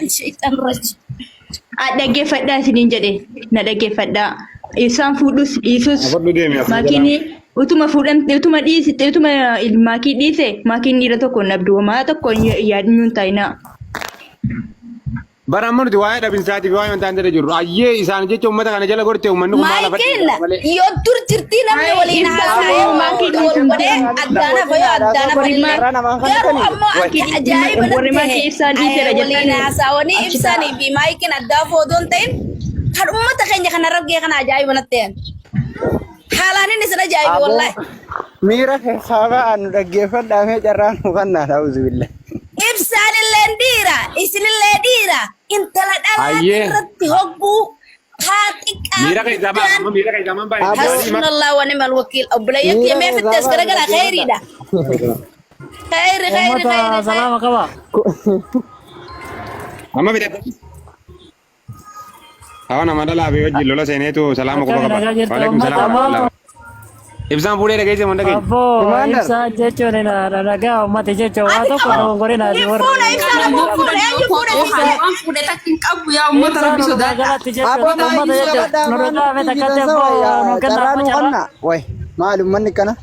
الشيطان الرجيم Adage fadda sinin jedhe na dage fadda isaan fuudhus dhiisus maakini utuma fuudhan utuma dhiisite utuma maakii dhiise maakiin dhiira tokko nabdu maa tokko yaadnyuun taayina. Baramur di waa'ee dhabinsaati fi waa'ee wantaan jedhe jiru. Ayyee isaan jecha uummata kana jala gortee uummanni kun maal Michael yoo dur jirtii namni waliin haasa'ee maakiin walgodhee addaana fayyoo addaana fayyillee garuu ammoo ajaa'iba waliin haasa'anii ibsanii fi Michael addaa footoon ta'in kan uummata keenya kana raggee kana ajaa'iba natteen haalaan inni sana ajaa'iba wallahi. Miira keessaa ba'an dhaggeeffadhaamee carraan hubannaa ta'uusu billee. Ibsaanillee dhiira isinillee dhiira intala dhalaa irratti hogguu miira keessaa ba'an baay'ee. Hasbunallah wa ni'mal wakiil obboleeyyotti himee fittees garagara khayriidha. Khayri. Salaama qaba. Amma bidadha. Hawa nama dhalaa fi wajjin lola seeneetu salaama qaba qaba. Waalaikum salaam. Ibsaan fuudhee dhageesse mun dhageesse. Abboo ibsaa jechuun nagaa uummata jechuun waa tokko dogongoree naati warra. Fuudhee takkiin qabu yaa uummata rabbi sodaadha. Galatti jechuun uummata jechuun nurraa mee takkatti abboo nukannaa facaraa. Way maal uummanni kana?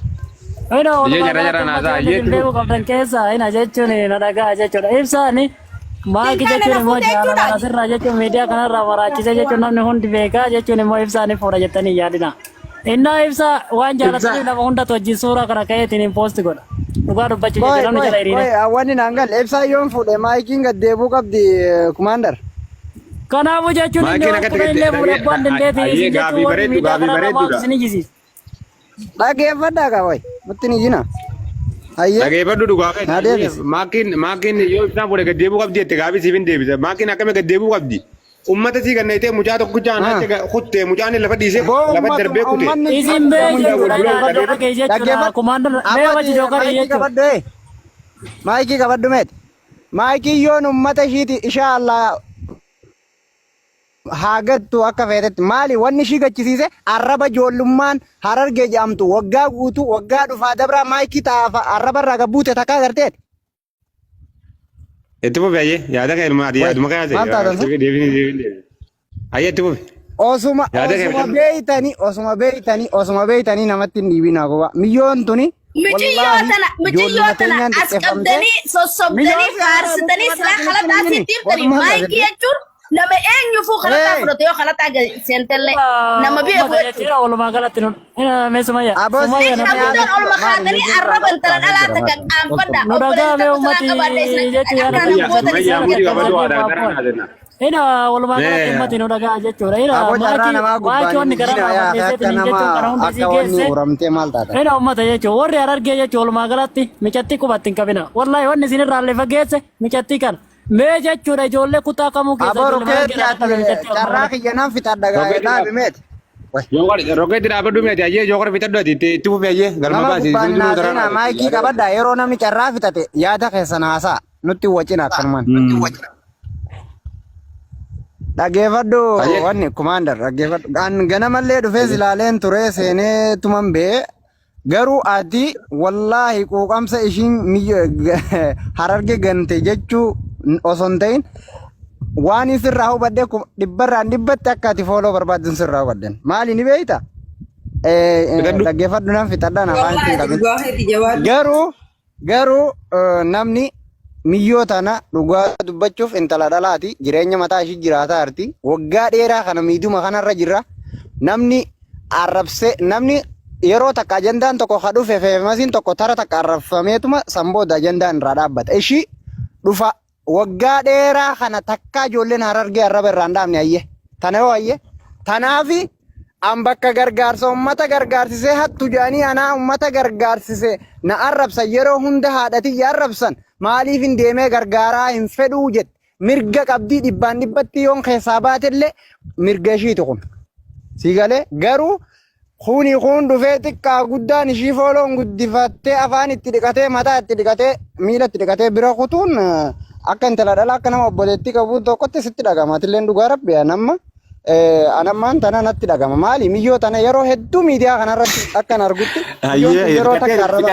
Ina beeku qabdan keessa ina jechuun na dhagaa jechuudha ibsaani. Maaki jechuun immoo jaalala asirraa jechuun miidiyaa kanarraa waraachise jechuun namni hundi beekaa jechuun immoo ibsaanii fuudha jettanii yaadina. Inna ibsa waan jaalatanii nama hunda wajjin suuraa kana ka'eetiin hin poosti godha. Dhugaa dubbachuu jechuun namni jala hiriire. Wanni naangal ibsaa yoon fuudhe maayikiin gad deebuu qabdi kumaandar. Kanaafuu jechuun inni waan ture illee fuudhe abbaan dandeetii jechuun warri miidiyaa kanarraa maatu isin ijisiis. Dhageeffadhaa qaba nutti ni jina. Dhageeffadhu dhugaa qabu. Maakiin yoo ibsaan fuudhe gad deebuu qabdi jette gaabii siif hin deebisa. Maakiin akkami gad deebuu qabdi. Ummata sii kan neetee mucaa tokko jaan kuttee mucaan lafa dhiisee lafa darbee kutee. Isin beekee jechuudha kumaandar mee wajji jookari jechuudha. Maayikii qabadhu meeti. Maayikii yoon ummata ishiiti inshaallah haagattu akka feetetti maali wanni ishii gachisiise arraba ijoollummaan Harargee jedhamtu waggaa guutuu waggaa dhufaa dabraa maayikii taafa arrabarraa gabbuute takkaa agarteeti. Itti fufi ayyee yaada kan ilmaa yaaduma kan haasa'e deebiin ayyee itti fufi. Osuma beeytanii namatti hin dhiibinaa goba miyyoon tuni. Mijiyyoo tana as qabdanii sossobdanii faarsitanii silaa kalataa sittiiftanii maayikii jechuun nama eenyuufuu kalataa fudhate yoo kalataa seentellee nama beeku jechuudha. Walumaa galatti meesumaya. Abboon olma kaatanii arraba intala dhalaa takka qaanfadha. Nu dhagaa mee ummati jechuudha. Ina walumaa galatti ummati nu dhagaa jechuudha. Ina maakii wanni garaa keessatti jechuun kana hundi si geesse. Ina ummata jechuudha. Warri Harargee jechuudha walumaa galatti michatti qubatti hin qabina. Wallahi wanni isinirraallee fageesse michatti kana. Mee jechuudha ijoollee kutaa kamuu keessa carraa kiyyanaan fixadha dhaabi meeti. Rogeetti dhaabadhu meeti ayyee jookora fixadhu ati itti fufi ayyee galma baasi. Maayikii qabadha yeroo namni carraa fixate yaada keessan haasaa nutti wacina akkanumaan. Dhageeffadhu wanni kumaandar dhageeffadhu ganamallee dhufee silaaleen ture seenee tuman bee garuu ati wallaahi quuqamsa ishiin Harargee gante jechuu osoo hin ta'in waan isirraa hubadde dhibbarraan dhibbatti akka ati fooloo barbaaddu sirraa hubadden maali ni beeyta dhaggeeffadhu nan fixadha na waan hin qabin garuu namni miyyoo tana dhugaa dubbachuuf intala dhalaati jireenya mataa ishii jiraataa jirti waggaa dheeraa kana miidhuma kanarra jirra namni arrabsee namni yeroo takka ajandaan tokko kadhufe feemasiin tokko tara takka arrabfameetuma sanbooda ajandaan irraa dhaabbata ishii dhufa waggaa dheeraa kana takka ijoolleen Harargee arraba irraan dhaabne ayyee tana yoo ayyee tanaafi an bakka gargaarsa ummata gargaarsisee hattu jedhanii anaa ummata gargaarsise na arrabsan yeroo hunda haadhatiyya arrabsan maaliif hin deemee gargaaraa hin fedhuu jette mirga qabdii dhibbaan dhibbatti yoon keessaa baatellee mirga ishiitu kun siigalee garuu kuni kun dhufee xiqqaa guddaan ishii fooloon guddifattee afaan itti dhiqatee mataa itti dhiqatee miila itti dhiqatee bira kutuun akka intala dhalaa akka nama obboleettii qabu tokkotti sitti dhagama atilleen dhugaa rabbi anammaan tana natti dhagama maali miyyoo tana yeroo hedduu miidiyaa kanarratti akkan argutti yeroo takka arraba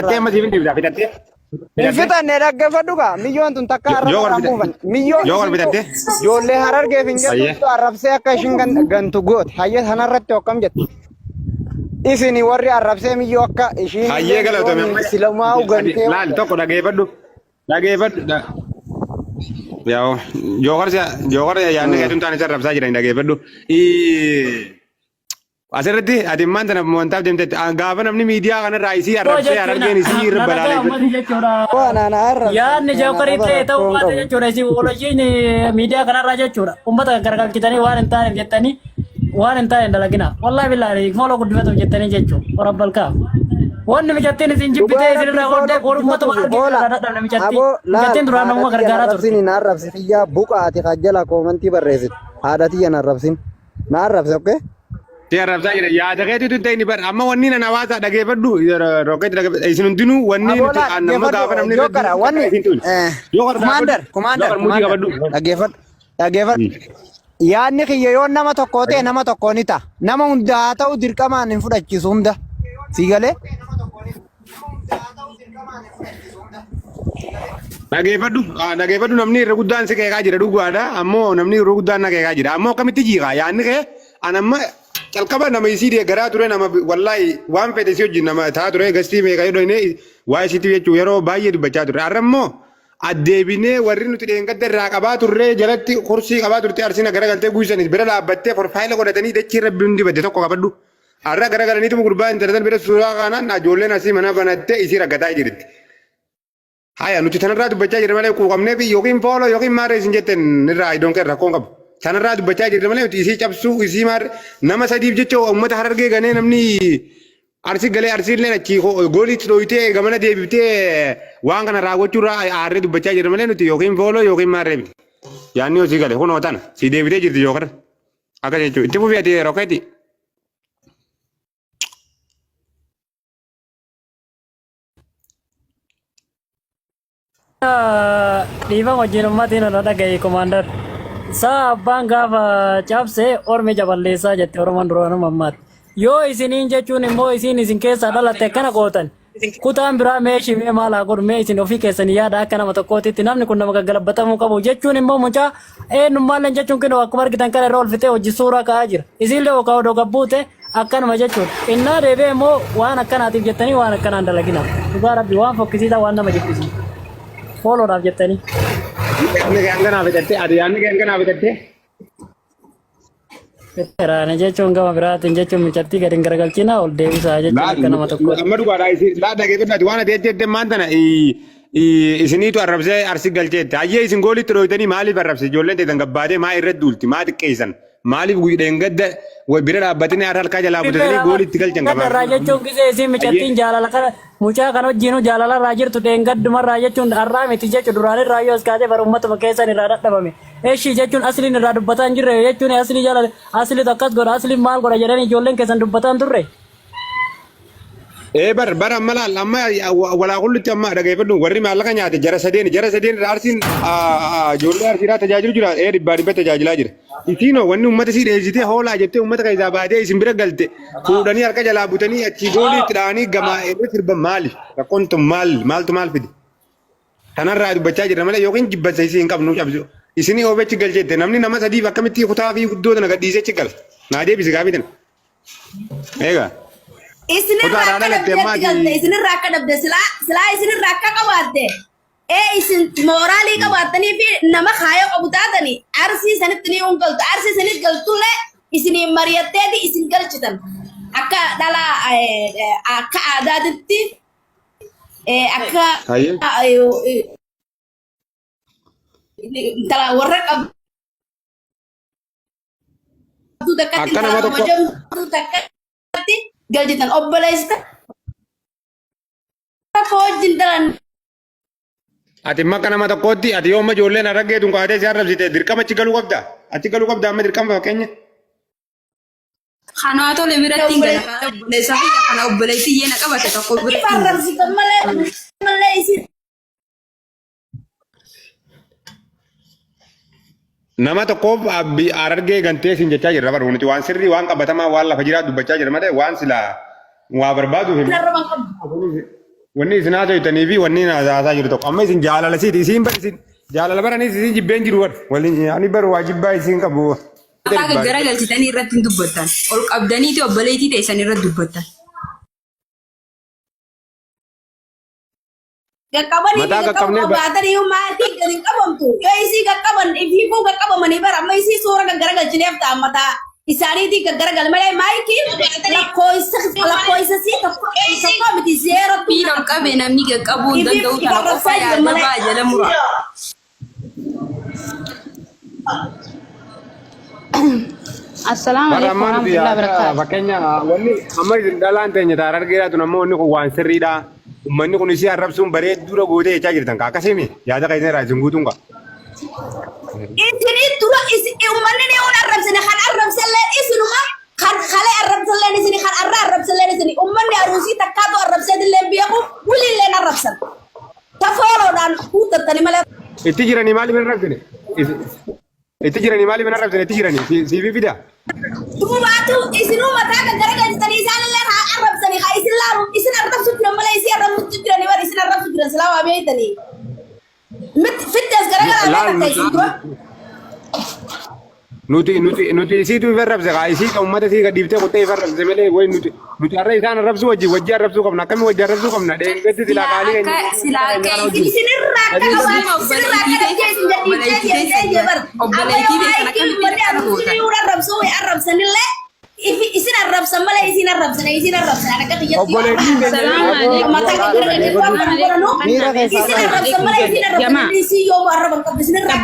Infitanne dhaggeeffadhu kaa miyyoon tun takka arraba buufan miyyoo Yoo wal bitatte. ijoollee harargeef hin Hayyee. jettu arrabsee akka ishiin gantu goote hayyee kanarratti akkam jettu isini warri arrabsee miyyoo akka ishiin Hayyee galatoomi. silamaa ugantee Laal tokko dhageeffadhu. Dhageeffadhu. Jookarsa yaadni keetuun taane isa rabsaa jiran dhageeffadhu. Asirratti ati immaan tana wantaaf deemte gaafa namni miidiyaa kanarraa isii arrabsee argeen isii irra balaaleffatu. waanaana arrabsee Yaadni jawkarii ta'e ta'uu baate jechuudha. Isin ooloshiin miidiyaa kanarraa jechuudha. Uummata gargalchitanii waan hin taaneef jettanii waan hin taane dalagina. Wallaahi billaahi mooloo guddifatuuf jettanii jechuudha. Warabbal kaa. Wanni mijattiin isin jibbitee isinirraa hodhee uummata argina dadhabne mijattiin. Mijattiin duraan nama gargaaraa turte. arrabsin hin arrabsin iyyaa buqaati kajjala koomantii barreessitu haadhatiyyan arrabsin na arrabse okkee. Tee arrabsaa jira yaada keetutu ta'e ni bara amma wanni nan hawaasa dhageeffadhu rokkeetti dhageeffadhu isin hundinuu wanni nuti nama gaafa namni Jokkara wanni Commander dhaggeeffadhu yaadni kiyya yoo nama tokkoo ta'e nama tokkoo ni ta'a nama hundaa haa ta'u dirqamaan hin fudhachiisu hunda sii galee. dhageeffadhu namni irra guddaan si keekaa jira dhugaadha ammoo namni irra guddaan na keekaa jira ammoo akkamitti jiiqa yaadni kee anamma calqaba nama isii deeggaraa ture nama wallaahi waan fedhe si wajjin nama taa ture gastii meeqa yoo dhoyne waa isiitti jechuu yeroo baay'ee dubbachaa ture har'a immoo addeebinee warri nuti dheengadda irraa qabaa turre jalatti kursii qabaa turte arsina garagaltee guusanis bira dhaabbattee forfaayila godhatanii dachii rabbi hundi badde tokko qabadhu har'a garagalaniitu gurbaa intarneetan bira suuraa kanaan ijoolleen asii mana banattee isii raggataa jirti. Haya nuti tanarraa dubbachaa jirra malee quuqamnee fi yookiin fooloo yookiin maarree isin jetteen irraa idoon kee rakkoon qabu. Tanarraa dubbachaa jirra malee nuti isii cabsuu isii maarree nama sadiif jecha uummata harargee ganee namni arsii galee arsiillee achi gooliitti dhooyitee gamana deebiftee waan kana raawwachuurraa aarree dubbachaa jirra malee nuti yookiin fooloo yookiin maarree miti. Yaanni hojii galee kunoo tana si deebitee jirti yookaan akka jechuudha itti fufii ati rokkeetti. Dhiifa wajjin uummatiin irra dhagaye Commander. Saa abbaan gaafa cabse ormi jaballeessaa jette Oromoon duraan mammaatti. Yoo isiniin jechuun immoo isin keessaa dhalatte akkana gootan. Kutaan biraa meeshii mee maal haa godhu mee isin ofii keessanii yaada akka nama tokkootitti namni kun nama gaggalabatamuu qabu jechuun immoo mucaa eenyummaallee jechuun kinoo akkuma argitan kana irra olfitee hojii suuraa ka'aa jira. Isinillee okaa odoo gabbuute akkanuma jechuudha. Innaa deebi'ee immoo waan akkanaatiif jettanii waan akkanaan dalagina. Dhugaa rabbi waan fokkisiisaa waan nama jibbisiisa. Fooloodhaaf jettanii. Yaanni kee hanganaa fitattee ati yaanni kee hanganaa fitattee. Fiteraane jechuun gama biraatiin jechuun micattii gadi hin garagalchina ol deebisaa jechuun akka nama tokko. Amma dhugaadhaa laa dhageeffadhaati waan ati jette maanta na isiniitu arrabsee arsi galcheette hayyee isin goolitti dhooytanii maaliif arrabse ijoolleen teessan gabbaatee maa irratti duulti maa xiqqeessan maaliif guyyeen gadda bira dhaabbatanii har'a halkaa jalaa butatanii goolitti galchan qaban. Irraa jechuun gisee isin micattiin jaalala kana mucaa kan wajjinu jaalala irraa jirtu dheengaddumarraa jechuun har'aa miti jechuun duraan irraa yoo as kaatee bara uummatuma keessan irraa dadhabame. Eeshi jechuun asliin irraa dubbataa hin jirre jechuun aslii jaalala asliitu akkas godha asliin maal godha jedhanii ijoolleen keessan dubbataa hin turre. Bara amma laal amma walaa kullutti amma dhageeffadhu warri maallaqa nyaate jara sadeen arsiin ijoollee arsiidhaa tajaajilu jira dhibbaa tajaajilaa jira. Isiinoo wanni uummata sii dheessitee hoolaa jettee uummata keessaa baatee isin bira galte fuudhanii harka jalaa butanii achi gooliitti dhaanii gamaa irra sirba maali rakkoon tun maaltu maal fide. Kanarraa dubbachaa jira malee yookiin jibbansa isii hin qabnu cabsu. Isinii oobechi galcheette namni nama sadiif akkamitti kutaa fi guddoo tana gadhiisechi gala. Naa deebisi gaafii tana. Eegaa. Isinirraa akka dhabde silaa isinirraa akka qabaatte isin mooraalii qabaattanii fi nama kaayoo qabu taatanii arsii sanitti ni galtu arsii sanis galtullee isinii mari'atteeti isin galchitan akka dhala akka aadaatitti akka warra qabdu takkatti galchitan obboleessita wajjin dalan. Ati makka nama tokkootti ati yooma ijoolleen araggeetuun kaatee si arrabsite dirqama achi galuu qabda. Achi galuu qabda amma dirqama fakkeenya. Kanaa tole biratti hin gala. Obboleessaa fi kana obboleessi yeena qabate tokko biratti. Arrabsitan malee isin. Nama tokkoof arargee gantee siin jechaa jirra bara nuti waan sirrii waan qabatamaa waan lafa jiraa dubbachaa jirra malee waan silaa waa barbaaduuf wanni isin haasa'itanii fi wanni haasa'aa jiru tokko amma isin jaalala siiti isin bar isin jaalala baranis isin jibbeen jiru war waliin ani bar waa jibbaa isin qabu. Mataa gaggaragalchitanii irratti hin dubbattan. Ol qabdaniiti obboleettii teessan irratti dubbattan. Gaqqabanii gaqqabanii baatanii maatii gadi qabamtu yoo isii gaqqaban ififuu gaqqabamanii bara amma isii suura gaggaragalchineef ta'a mataa isaaniitii gaggaragal malee maayikiin lakkoofsa sii tokko miti zeero Biira ol qabee namni gaqqabuu hin danda'u kana qofa yaadda ba'a jala mura. Assalamualaikum warahmatullahi wabarakatuh. Fakkeenya wanni amma isin dhalaan teenya taara argeeraatu nammoo wanni kun waan sirriidha. Uummanni kun isii arrabsuun bareedduu gootee jechaa jirtan ka akkasimi yaada keessan irraa isin guutuun qaba. Isinii dura uummanni ni waan arrabsine kan arrabsallee isinuma kan kalee arrabsallee isini kan arrabsallee isini uummanni aruusii takkaatu arrabsadillee beeku waliillee arrabsan. Tafooloodhaan guuttattanii malee. Itti jiranii maaliif hin arrabsine? Itti jiranii maaliif hin arrabsine? Itti jiranii siifii fidaa? Tumaatu isinuu mataa gaggaragalchitanii isaanillee haa arrabsanii haa isin laamu isin arrabsu jiran malee isin arrabsu jiranii waan isin arrabsu jiran silaa waa beeytanii. Fittees garagaraa isin dura. Nuti isiitu ifa arrabse kaa isii ka uummata sii gadhiiftee qottee ifa arrabse malee wayi nuti har'a isaan arrabsu wajji arrabsuu qabna akkami wajji arrabsuu qabna dheengatti silaa kaalii keenya. Isinirraa arrabsanillee isin arrabsan malee isin arrabsan akka xiyyatti mataa isin arrabsan malee isin arrabsan isin yoo arraban qabdi isinirraa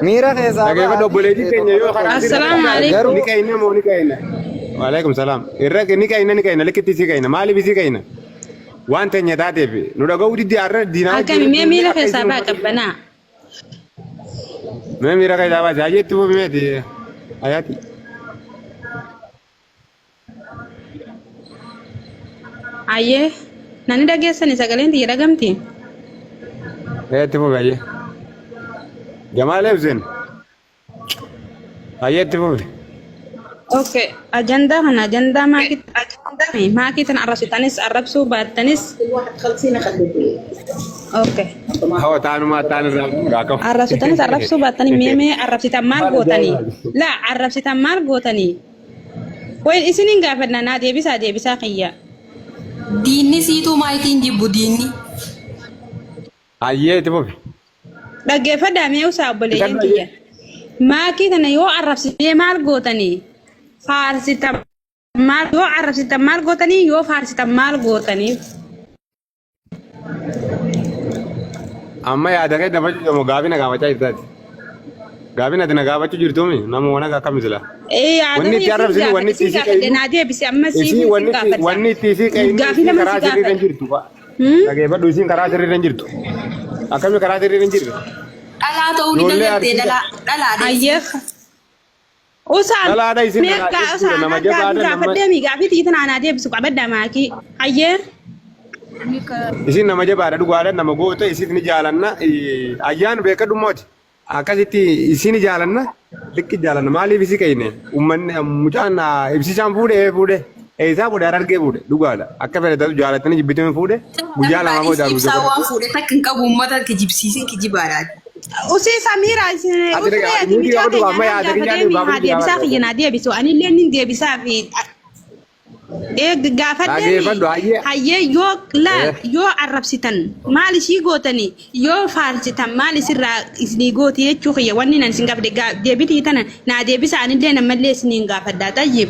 Mira keessa. Dhageeffadhu obboleettii keenya yoo karaa Assalamualaikum. ni kayna moo ni kayna. Waalaikum salaam. Irra ni kayna likkitti si kayna maaliif si kayna? Waan teenya taateef nu dhaga'uu diddi har'a diinaa. Akkami mee miira keessaa baa qabbanaa? Mee miira keessaa baa jaajetti moo meeti ayaati. Ayyee nani dhageessani sagaleen tiyya dhagamti? Ayaatti moo baay'ee. Jamal Hussein. Ayaatti moo. Okay, agenda kana agenda maakii tan arrabsitanis arrabsuu baattanis. Okay. Hawa taanuma taan irraa gaakam. Arrabsitanis arrabsuu baattanii mee arrabsitan maal gootanii? Laa arrabsitan maal gootanii? Wayin isiniin gaafadha naa deebisaa kiyya. Diinni siituu maayitiin jibbu diinni. Ayyeeti moo. Dhaggeeffadhaa mee usaa obboleeyyan kiyya. Maakii kana yoo arrabsitee maal gootanii? Faarsitan maal yoo arrabsitan maal gootanii yoo faarsitan maal gootanii? Amma yaada kee nama jiru gaabii na gaafachaa jirtaati. Gaabii na gaafachuu jirtuumi nama waan akka misila. Wanni itti arrabsinu wanni itti isii qayyinu. Naa deebisi amma sii wanni itti isii qayyinu karaa sirriirra hin jirtu. Dhageeffadhu isiin karaa sirriirra hin jirtu. Akkami karaa sirriirra hin jirtu. Dhalaa ta'uu ni dandeettee dhalaadha. Ayyeeka. Usaan nama gaafadhee gaafii tiitan aanaa deebisu qabadda maakii. Ayyee. Isin nama jabaadha dhugaadha nama goota isin ni jaalanna ayyaan beekadhu mooti. Akkasitti isin jaalanna likki jaalanna maaliif isi qayne uummanni mucaan ibsisaan fuudhee eessaa fuudhee argee fuudhe dhugaadha akka fedhatatu jaalatanii jibbitee fuudhe guyyaa lama booda Ibsaa waan fuudhe takka hin qabu uummata kijibsiisin kijibaadhaati. Usii Samiira deebisaa kiyyanaa deebisu anillee nin deebisaa fi gaafadhee hayyee yoo arrabsitan maal ishii gootanii yoo faarsitan maal isirraa isinii gooti jechuu kiyya wanni nan isin gaafadhe deebitii tana naa deebisa anillee namallee isiniin gaafadhaa tayyib.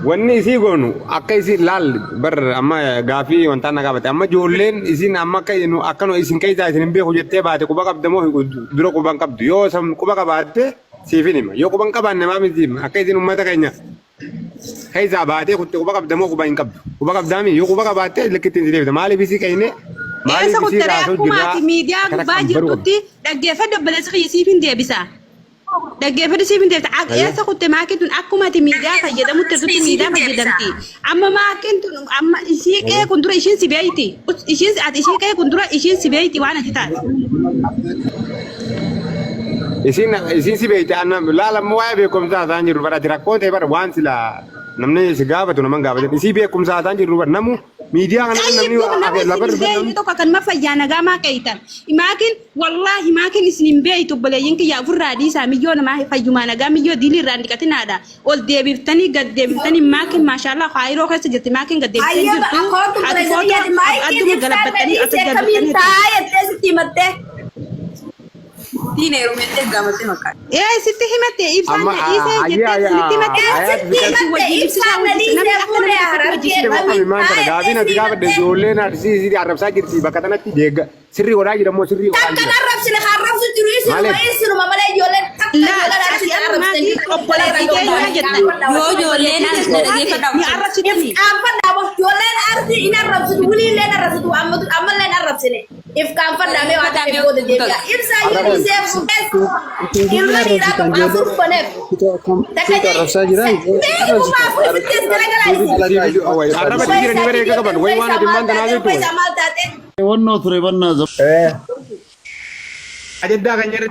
Wanni isii goonu akka isin laal bar amma gaafii wantaan na gaafate amma ijoolleen isin amma akkanu isin keessaa isin hin beeku jettee baate quba qabda moo dura quban qabdu yoo quba qabaatte siifin hima yoo quban qabaanne maa miti akka isin uummata keenya keessaa baatee kutte quba qabda moo quba hin qabdu quba qabdaami yoo quba qabaatte likkitti hin deebita maaliif isii qayne maaliif isii raasuu jirraa miidiyaa gubbaa jirtutti dhaggeeffadhu obboleessa kiyya siif hin deebisa. Dhaggeeffadhu siif hin deebisa. Eessa kutte maakiin tun akkuma ati miidiyaa fayyadamutti irratti miidiyaa fayyadamti. Amma maakiin tun amma ishii qe'ee kun dura ishiin si beeyti. Ishii qe'ee kun dura ishiin si beeyti waan ati taate. Isin si beeyti laala ammoo waa'ee beekumsaa isaan jiru bara ati rakkoo ta'e bara waan sila namni si gaafatu naman gaafate isii beekumsa haasaan jirru namu miidiyaa kana namni lafa Namni tokko kan mafayyaa nagaa maa qayitan. Imaakin wallaahi maakin isin beeytu obboleeyyin kiyyaa ofirraa dhiisaa miyyoo namaa fayyumaa nagaa miyyoo diilii irraa dhiqatinaadha. Ol deebiftanii gad deebiftanii maakin maashaallah haayiroo keessa jirti maakin gad deebiftanii jirtu. Ati footoo adduma galabattanii as galabattanii. Diine rumete gamate makka. Sitti himatte ibsaan dhiisee jettee sitti himatte. Gaafiin ati gaafadde ijoolleen arsiisii arrabsaa jirti bakka kanatti deegga sirrii godhaa jedhamoo sirrii godhaa Kan arrabsine harrabsu jiru isinuma malee ijoolleen Yoo ijoolleen as dhaggeeffadhaaf. ijoolleen arsi in arrabsitu wiliilleen arrabsitu ammalleen arrabsine if kan fadhaame waa ta'e booda deebi'a ibsaa jedhisee fuudhees ilmaniidhaaf afur faneef arrabsaa jira. arrabatti jiranii bara eega qaban way waan ati maanta naa jettu Wannoo ture bannaa ajaddaa kan jedhu